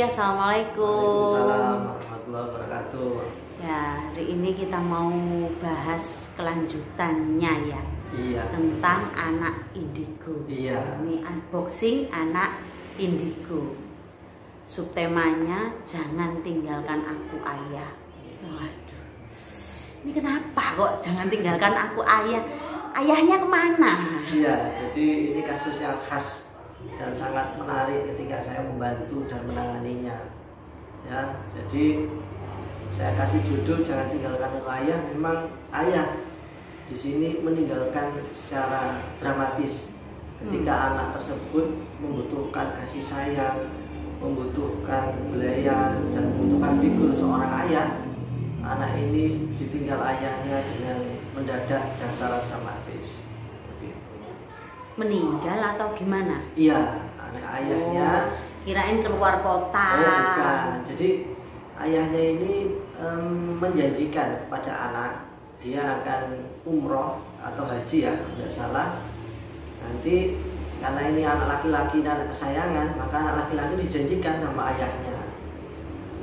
Assalamualaikum. Waalaikumsalam warahmatullahi wabarakatuh. Ya, hari ini kita mau bahas kelanjutannya ya. Iya. Tentang anak indigo. Iya. Ini unboxing anak indigo. Subtemanya jangan tinggalkan aku ayah. Waduh. Ini kenapa kok jangan tinggalkan aku ayah? Ayahnya kemana? Iya, jadi ini kasus yang khas dan sangat menarik ketika saya membantu dan menanganinya. Ya, jadi saya kasih judul jangan tinggalkan aku ayah. Memang ayah di sini meninggalkan secara dramatis ketika anak tersebut membutuhkan kasih sayang, membutuhkan belayan dan membutuhkan figur seorang ayah. Anak ini ditinggal ayahnya dengan mendadak dan secara dramatis. Meninggal atau gimana? Iya, anak ayahnya. Kirain keluar kota. Oh, bukan. Jadi ayahnya ini menjanjikan kepada anak dia akan umroh atau haji ya, tidak salah. Nanti karena ini anak laki-laki dan anak kesayangan, maka anak laki-laki dijanjikan sama ayahnya.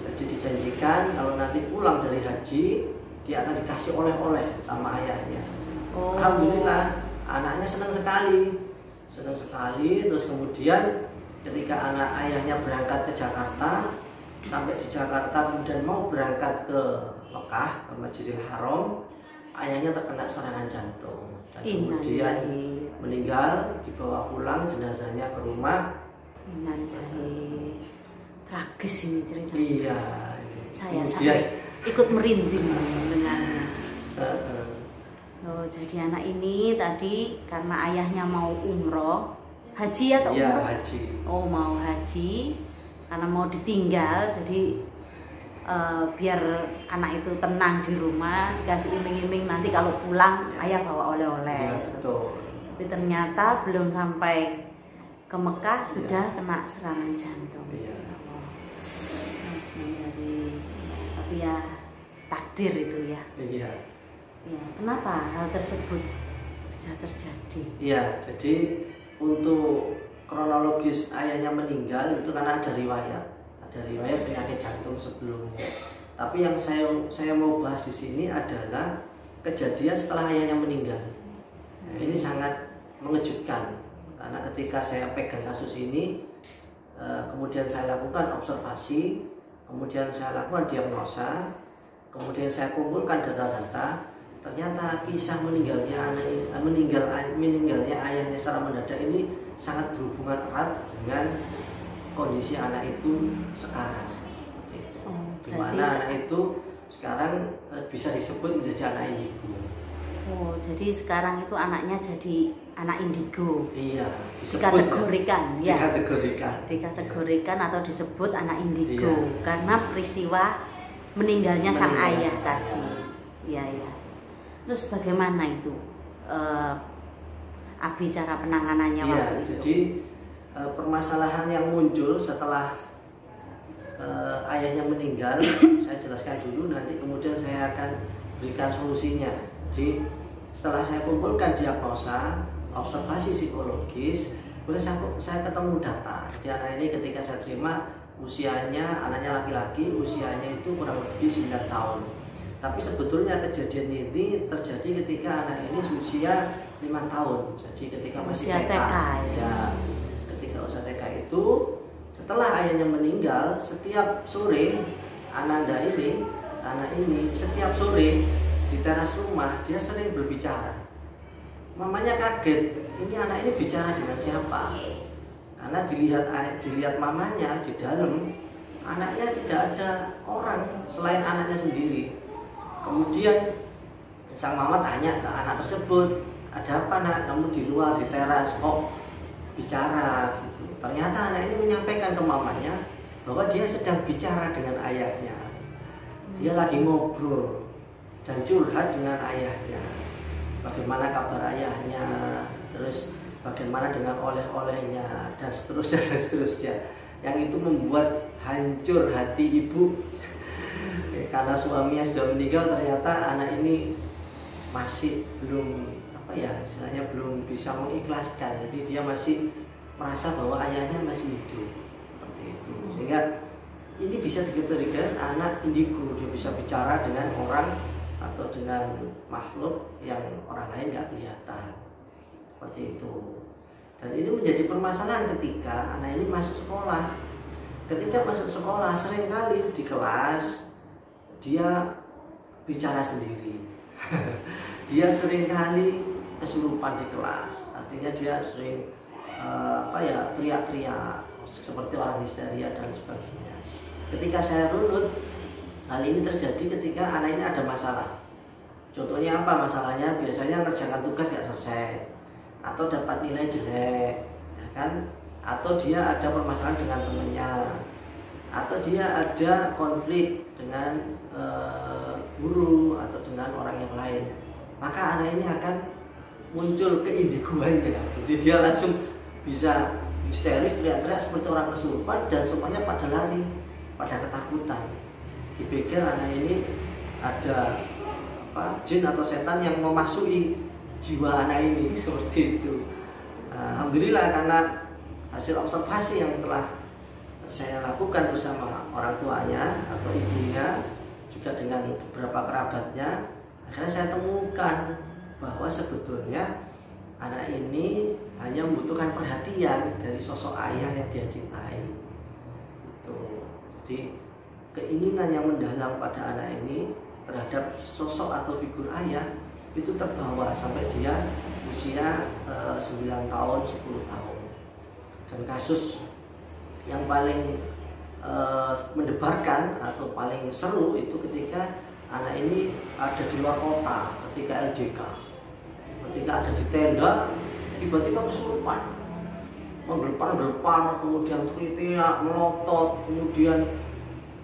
Jadi dijanjikan kalau nanti pulang dari haji dia akan dikasih oleh-oleh sama ayahnya. Oh. Alhamdulillah anaknya senang sekali. Terus kemudian ketika anak ayahnya berangkat ke Jakarta, sampai di Jakarta kemudian mau berangkat ke Mekah, ke Masjidil Haram, ayahnya terkena serangan jantung dan kemudian meninggal, dibawa pulang jenazahnya ke rumah. Tragis ini ceritanya. Iya. Saya ikut merinding dengannya. Oh, jadi anak ini tadi karena ayahnya mau umroh, haji atau umroh? Iya, haji. Oh, mau haji karena mau ditinggal, jadi biar anak itu tenang di rumah, dikasih iming-iming nanti kalau pulang ayah bawa oleh-oleh. Iya, betul. Tapi ternyata belum sampai ke Mekah sudah kena serangan jantung. Iya. Tapi ya takdir itu ya. Iya. Ya, kenapa hal tersebut bisa terjadi? Iya, jadi untuk kronologis ayahnya meninggal itu karena ada riwayat penyakit jantung sebelumnya. Tapi yang saya mau bahas di sini adalah kejadian setelah ayahnya meninggal. Nah, ini sangat mengejutkan karena ketika saya pegang kasus ini, kemudian saya lakukan observasi, kemudian saya lakukan diagnosa, kemudian saya kumpulkan data-data. Ternyata kisah meninggalnya ayahnya secara mendadak ini sangat berhubungan erat dengan kondisi anak itu sekarang. Di mana anak itu sekarang bisa disebut menjadi anak indigo. Oh, jadi sekarang itu anaknya jadi anak indigo. Iya, dikategorikan ya. Dikategorikan ya. Atau disebut anak indigo iya. Karena peristiwa meninggalnya sang ayah tadi. Iya, ya. Terus bagaimana itu Abi cara penanganannya waktu itu? Jadi permasalahan yang muncul setelah ayahnya meninggal saya jelaskan dulu, nanti kemudian saya akan berikan solusinya. Jadi setelah saya kumpulkan diagnosa, observasi psikologis, kemudian saya ketemu data. Jadi anak ini ketika saya terima usianya, anaknya laki-laki, usianya itu kurang lebih 9 tahun. Tapi sebetulnya kejadian ini terjadi ketika anak ini usia 5 tahun. Jadi ketika masih TK. Ya, ketika usia TK itu, setelah ayahnya meninggal, setiap sore anak ini setiap sore di teras rumah dia sering berbicara. Mamanya kaget, ini anak ini bicara dengan siapa? Karena dilihat mamanya di dalam, anaknya tidak ada orang selain anaknya sendiri. Kemudian sang mama tanya ke anak tersebut, ada apa nak, kamu di luar di teras kok bicara gitu. Ternyata anak ini menyampaikan ke mamanya bahwa dia sedang bicara dengan ayahnya. Dia lagi ngobrol dan curhat dengan ayahnya. Bagaimana kabar ayahnya, terus bagaimana dengan oleh-olehnya, dan seterusnya. Yang itu membuat hancur hati ibu. Karena suaminya sudah meninggal, ternyata anak ini masih belum istilahnya belum bisa mengikhlaskan. Jadi dia masih merasa bahwa ayahnya masih hidup seperti itu. Sehingga ini bisa dikategorikan anak indigo, dia bisa bicara dengan orang atau dengan makhluk yang orang lain nggak kelihatan, seperti itu. Dan ini menjadi permasalahan ketika anak ini masuk sekolah. Ketika masuk sekolah seringkali di kelas dia bicara sendiri. Dia seringkali kesurupan di kelas, artinya dia sering teriak-teriak seperti orang histeria dan sebagainya. Ketika saya runut, hal ini terjadi ketika anak ini ada masalah. Contohnya apa masalahnya? Biasanya ngerjakan tugas nggak selesai, atau dapat nilai jelek, ya kan? Atau dia ada permasalahan dengan temannya, atau dia ada konflik dengan guru atau dengan orang yang lain. Maka anak ini akan muncul keindigoannya. Jadi dia langsung bisa histeris, teriak-teriak seperti orang kesurupan, dan semuanya pada lari, pada ketakutan. Dipikir anak ini ada jin atau setan yang memasuki jiwa anak ini, seperti itu. Alhamdulillah karena hasil observasi yang telah saya lakukan bersama orang tuanya atau ibunya, juga dengan beberapa kerabatnya, akhirnya saya temukan bahwa sebetulnya anak ini hanya membutuhkan perhatian dari sosok ayah yang dia cintai. Jadi keinginan yang mendalam pada anak ini terhadap sosok atau figur ayah itu terbawa sampai dia usia 9 tahun, 10 tahun. Dan kasus yang paling mendebarkan atau paling seru itu ketika anak ini ada di luar kota, ketika LDK, ketika ada di tenda, tiba-tiba kesurupan, menggelepar-gelepar, kemudian teriak, melotot, kemudian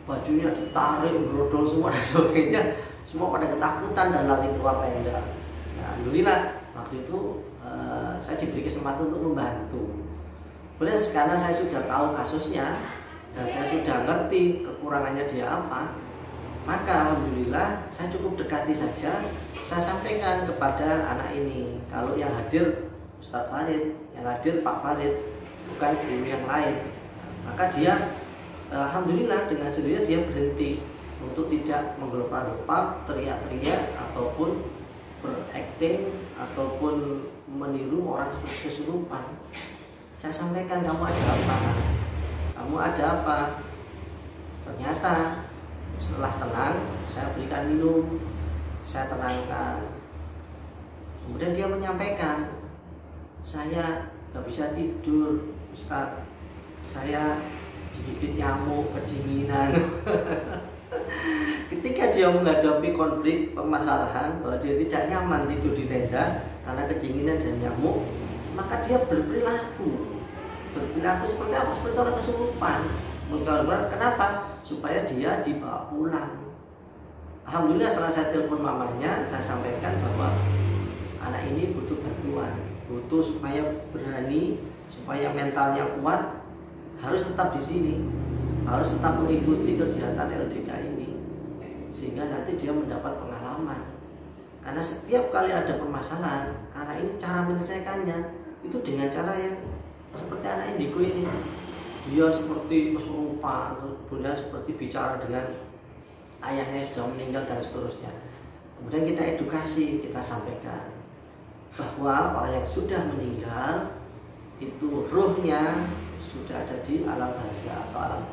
bajunya ditarik, brodol semua dan sebagainya, semua pada ketakutan dan lari keluar tenda. Nah, alhamdulillah waktu itu saya diberi kesempatan untuk membantu. Kemudian karena saya sudah tahu kasusnya dan saya sudah ngerti kekurangannya dia apa, maka alhamdulillah saya cukup dekati saja, saya sampaikan kepada anak ini. Kalau yang hadir Ustadz Farid, yang hadir Pak Farid, bukan guru yang lain, maka dia alhamdulillah dengan sendirinya dia berhenti untuk tidak menggelepar-gelepar, teriak-teriak ataupun berakting ataupun meniru orang seperti kesurupan. Saya sampaikan, kamu ada apa? Kamu ada apa? Ternyata setelah tenang, saya berikan minum, saya tenangkan. Kemudian dia menyampaikan, saya nggak bisa tidur, Ustadz. Saya digigit nyamuk, kedinginan. Ketika dia menghadapi konflik permasalahan bahwa dia tidak nyaman tidur di tenda karena kedinginan dan nyamuk, maka dia berperilaku seperti apa? Seperti orang kesurupan. Kenapa? Supaya dia dibawa pulang. Alhamdulillah setelah saya telepon mamanya, saya sampaikan bahwa anak ini butuh bantuan, butuh supaya berani, supaya mentalnya kuat, harus tetap di sini, harus tetap mengikuti kegiatan LDK ini, sehingga nanti dia mendapat pengalaman. Karena setiap kali ada permasalahan, anak ini cara menyelesaikannya itu dengan cara yang seperti anak indigo ini. Dia seperti kesurupan, kemudian seperti bicara dengan ayahnya yang sudah meninggal dan seterusnya. Kemudian kita edukasi, kita sampaikan bahwa orang yang sudah meninggal itu ruhnya sudah ada di alam barzah atau alam.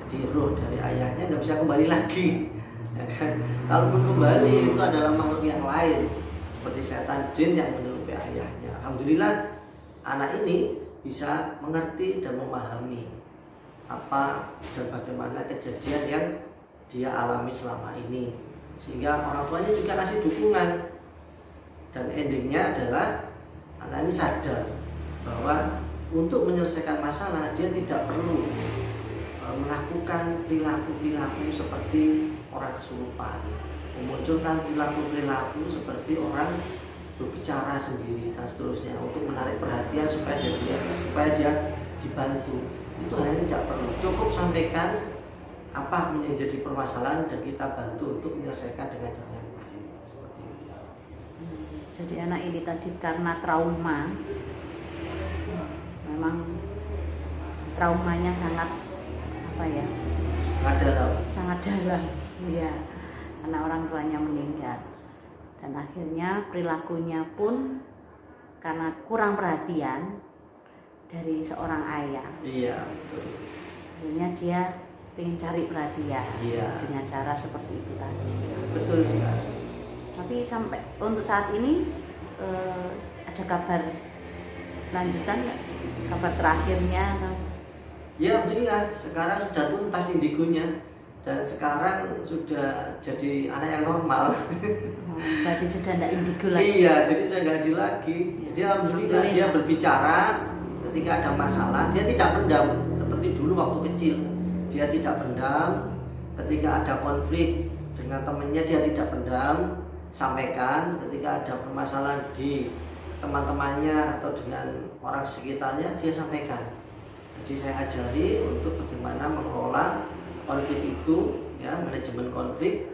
Jadi ruh dari ayahnya nggak bisa kembali lagi. Ya kan? Kalaupun kembali itu adalah makhluk yang lain seperti setan jin yang menyerupai ayahnya. Alhamdulillah anak ini bisa mengerti dan memahami apa dan bagaimana kejadian yang dia alami selama ini, sehingga orang tuanya juga kasih dukungan. Dan endingnya adalah anak ini sadar bahwa untuk menyelesaikan masalah dia tidak perlu melakukan perilaku-perilaku seperti orang kesurupan, memunculkan perilaku-perilaku seperti orang berbicara sendiri dan seterusnya untuk menarik perhatian supaya dia dibantu. Itu hanya tidak perlu, cukup sampaikan apa yang menjadi permasalahan dan kita bantu untuk menyelesaikan dengan cara yang baik, seperti itu. Jadi anak ini tadi karena trauma, memang traumanya sangat apa ya, sangat dalam ya, karena orang tuanya meninggal dan akhirnya perilakunya pun karena kurang perhatian dari seorang ayah. Iya, betul. Akhirnya dia pengen cari perhatian, iya, dengan cara seperti itu tadi. Betul sekali. Tapi sampai untuk saat ini ada kabar lanjutan nggak? Kabar terakhirnya atau? Ya alhamdulillah sekarang sudah tuntas indigonya dan sekarang sudah jadi anak yang normal. Berarti sudah tidak indigo lagi. Iya, jadi saya nggak adil lagi. Jadi alhamdulillah dia berbicara ketika ada masalah, dia tidak pendam seperti dulu waktu kecil. Dia tidak pendam ketika ada konflik dengan temannya, dia tidak pendam, sampaikan. Ketika ada permasalahan di teman-temannya atau dengan orang sekitarnya, dia sampaikan. Jadi saya ajari untuk bagaimana mengelola konflik itu, ya, manajemen konflik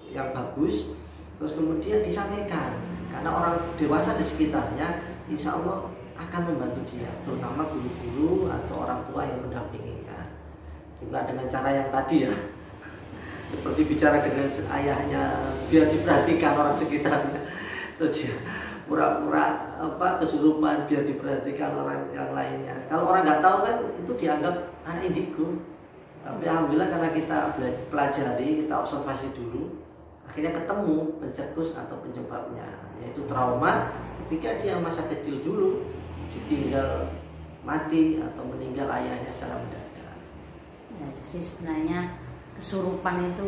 yang bagus. Terus kemudian disampaikan, karena orang dewasa di sekitarnya insya Allah akan membantu dia, terutama guru-guru atau orang tua yang mendampinginya. Bukan dengan cara yang tadi ya, seperti bicara dengan ayahnya biar diperhatikan orang sekitarnya, itu dia pura-pura kesurupan biar diperhatikan orang yang lainnya. Kalau orang nggak tahu kan itu dianggap anak indigo. Tapi alhamdulillah karena kita pelajari, kita observasi dulu, akhirnya ketemu pencetus atau penyebabnya, yaitu trauma ketika dia masa kecil dulu ditinggal mati atau meninggal ayahnya secara mendadak. Ya, jadi sebenarnya kesurupan itu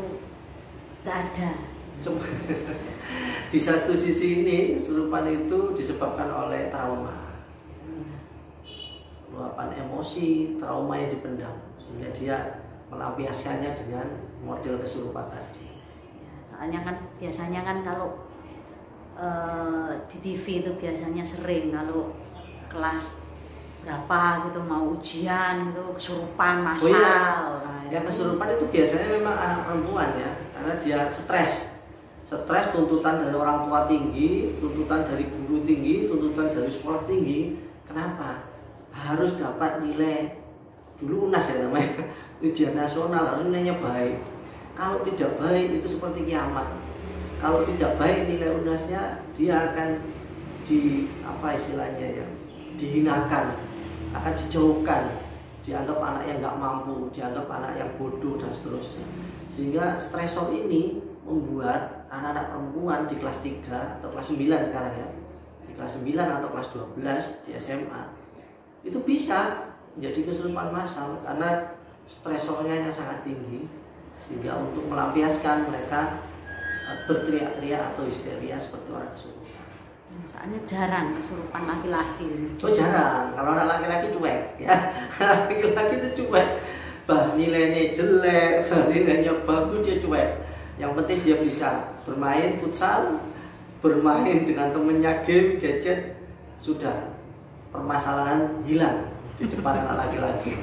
nggak ada. Di satu sisi ini kesurupan itu disebabkan oleh trauma, luapan emosi, trauma yang dipendam sehingga dia melampiaskannya dengan model kesurupan tadi. Ya, soalnya kan biasanya kan kalau di TV itu biasanya sering kalau kelas berapa gitu mau ujian itu kesurupan massal. Oh iya. Nah, yang kesurupan itu biasanya memang anak perempuan ya, karena dia stres, tuntutan dari orang tua tinggi, tuntutan dari guru tinggi, tuntutan dari sekolah tinggi. Kenapa? Harus dapat nilai, dulu UNAS ya namanya, ujian nasional, harus nilainya baik. Kalau tidak baik itu seperti kiamat. Kalau tidak baik nilai UNASnya, dia akan dihinakan, akan dijauhkan, dianggap anak yang nggak mampu, dianggap anak yang bodoh dan seterusnya. Sehingga stresor ini membuat anak-anak perempuan di kelas 3 atau kelas 9 sekarang ya, di kelas 9 atau kelas 12 di SMA itu bisa menjadi kesurupan massal karena stresornya yang sangat tinggi, sehingga untuk melampiaskan mereka berteriak-teriak atau histeria seperti orang kesurupan. Soalnya jarang kesurupan laki-laki. Oh jarang, kalau anak laki-laki cuek ya, laki-laki itu cuek, bah nilainya jelek, bah nilainya bagus dia cuek. Yang penting dia bisa bermain futsal, bermain dengan temennya game, gadget, sudah permasalahan hilang di depan anak laki-laki.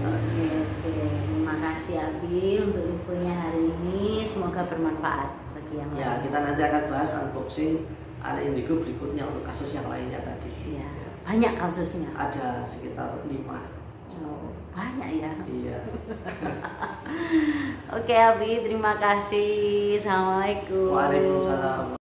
Oke, terima kasih Abi untuk infonya hari ini, semoga bermanfaat bagi yang lain. Ya, kita nanti akan bahas unboxing anak indigo berikutnya untuk kasus yang lainnya tadi. Ya, banyak kasusnya. Ada sekitar 5. Oh, banyak ya. Iya. Oke Abi, terima kasih. Assalamualaikum. Waalaikumsalam.